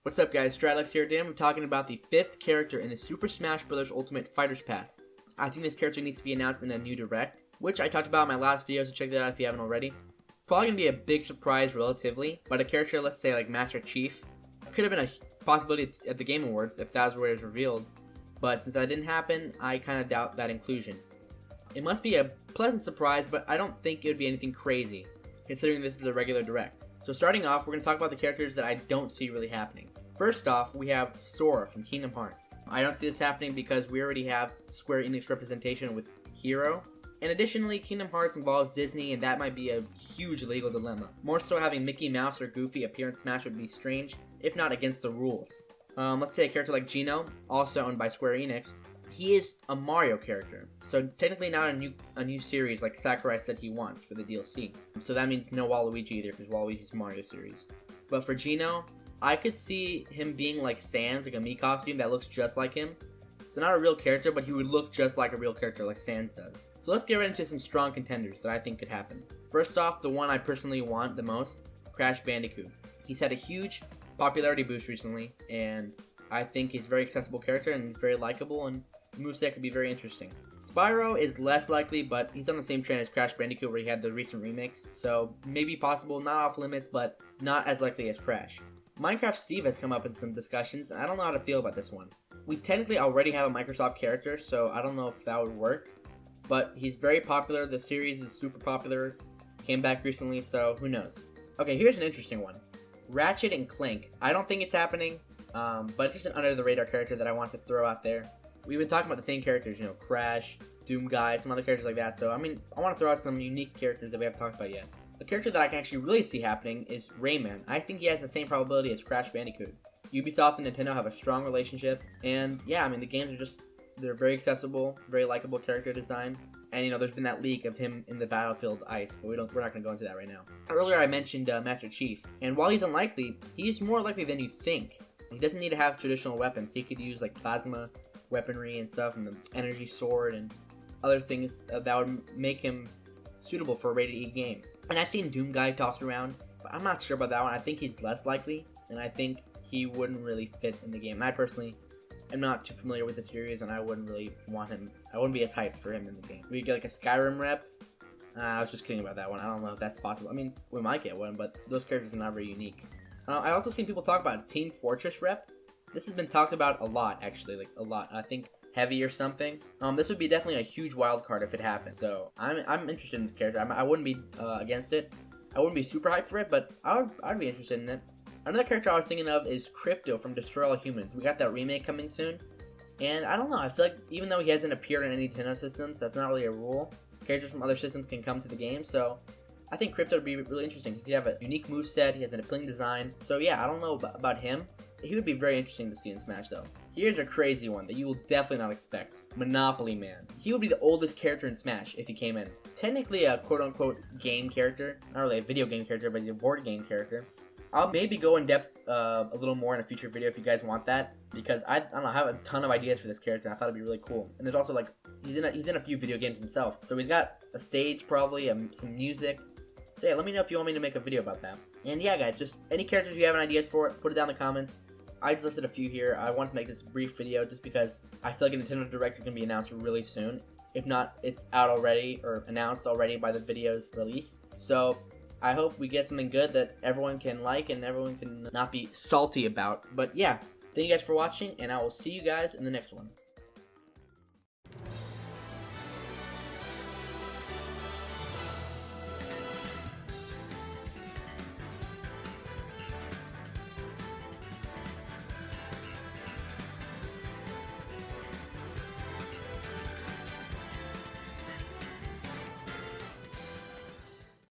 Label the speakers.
Speaker 1: What's up guys, Stralex here. Today I'm talking about the 5th character in the Super Smash Bros. Ultimate Fighters Pass. I think this character needs to be announced in a new direct, which I talked about in my last video, so check that out if you haven't already. Probably gonna be a big surprise relatively, but a character, let's say like Master Chief, could have been a possibility at the Game Awards if that was where it was revealed, but since that didn't happen, I kind of doubt that inclusion. It must be a pleasant surprise, but I don't think it would be anything crazy, considering this is a regular direct. So starting off, we're going to talk about the characters that I don't see really happening. First off, we have Sora from Kingdom Hearts. I don't see this happening because we already have Square Enix representation with Hero. And additionally, Kingdom Hearts involves Disney, and that might be a huge legal dilemma. More so, having Mickey Mouse or Goofy appear in Smash would be strange, if not against the rules. Let's say a character like Geno, also owned by Square Enix. He is a Mario character, so technically not a new series like Sakurai said he wants for the DLC. So that means no Waluigi either, because Waluigi's Mario series. But for Geno, I could see him being like Sans, like a Mii costume that looks just like him. So not a real character, but he would look just like a real character like Sans does. So let's get right into some strong contenders that I think could happen. First off, the one I personally want the most, Crash Bandicoot. He's had a huge popularity boost recently, and I think he's a very accessible character and he's very likable, and the moveset could be very interesting. Spyro is less likely, but he's on the same trend as Crash Bandicoot where he had the recent remix, so maybe possible, not off limits, but not as likely as Crash. Minecraft Steve has come up in some discussions, and I don't know how to feel about this one. We technically already have a Microsoft character, so I don't know if that would work, but he's very popular, the series is super popular, came back recently, so who knows. Okay, here's an interesting one. Ratchet and Clank. I don't think it's happening, but it's just an under the radar character that I want to throw out there. We've been talking about the same characters, Crash, Doom Guy, some other characters like that, so I want to throw out some unique characters that we haven't talked about yet. A character that I can actually really see happening is Rayman. I think he has the same probability as Crash Bandicoot. Ubisoft and Nintendo have a strong relationship, and yeah, the games are they're very accessible, very likable character design, and there's been that leak of him in the Battlefield Ice, but we're not going to go into that right now. Earlier I mentioned Master Chief, and while he's unlikely, he's more likely than you think. He doesn't need to have traditional weapons. He could use like plasma weaponry and stuff, and the energy sword and other things that would make him suitable for a rated E game. And I've seen Doom Guy tossed around, but I'm not sure about that one. I think he's less likely, and I think he wouldn't really fit in the game. And I personally am not too familiar with the series, and I wouldn't really want him. I wouldn't be as hyped for him in the game. We get like a Skyrim rep. I was just kidding about that one. I don't know if that's possible. We might get one, but those characters are not very unique. I also seen people talk about a Team Fortress rep. This has been talked about a lot, actually, like a lot. I think Heavy or something. This would be definitely a huge wild card if it happened. So I'm interested in this character. I wouldn't be against it. I wouldn't be super hyped for it, but I'd be interested in it. Another character I was thinking of is Crypto from Destroy All Humans. We got that remake coming soon, and I don't know. I feel like even though he hasn't appeared in any Nintendo systems, that's not really a rule. Characters from other systems can come to the game, so I think Crypto would be really interesting. He could have a unique moveset. He has an appealing design. So yeah, I don't know about him. He would be very interesting to see in Smash, though. Here's a crazy one that you will definitely not expect. Monopoly Man. He would be the oldest character in Smash if he came in. Technically a quote-unquote game character. Not really a video game character, but a board game character. I'll maybe go in depth a little more in a future video if you guys want that, because I don't know, I have a ton of ideas for this character, and I thought it'd be really cool. And there's also like, he's in a few video games himself. So he's got a stage probably, some music. So yeah, let me know if you want me to make a video about that. And yeah, guys, just any characters you have ideas for, put it down in the comments. I just listed a few here. I wanted to make this brief video just because I feel like a Nintendo Direct is going to be announced really soon. If not, it's out already or announced already by the video's release. So I hope we get something good that everyone can like and everyone can not be salty about. But yeah, thank you guys for watching, and I will see you guys in the next one.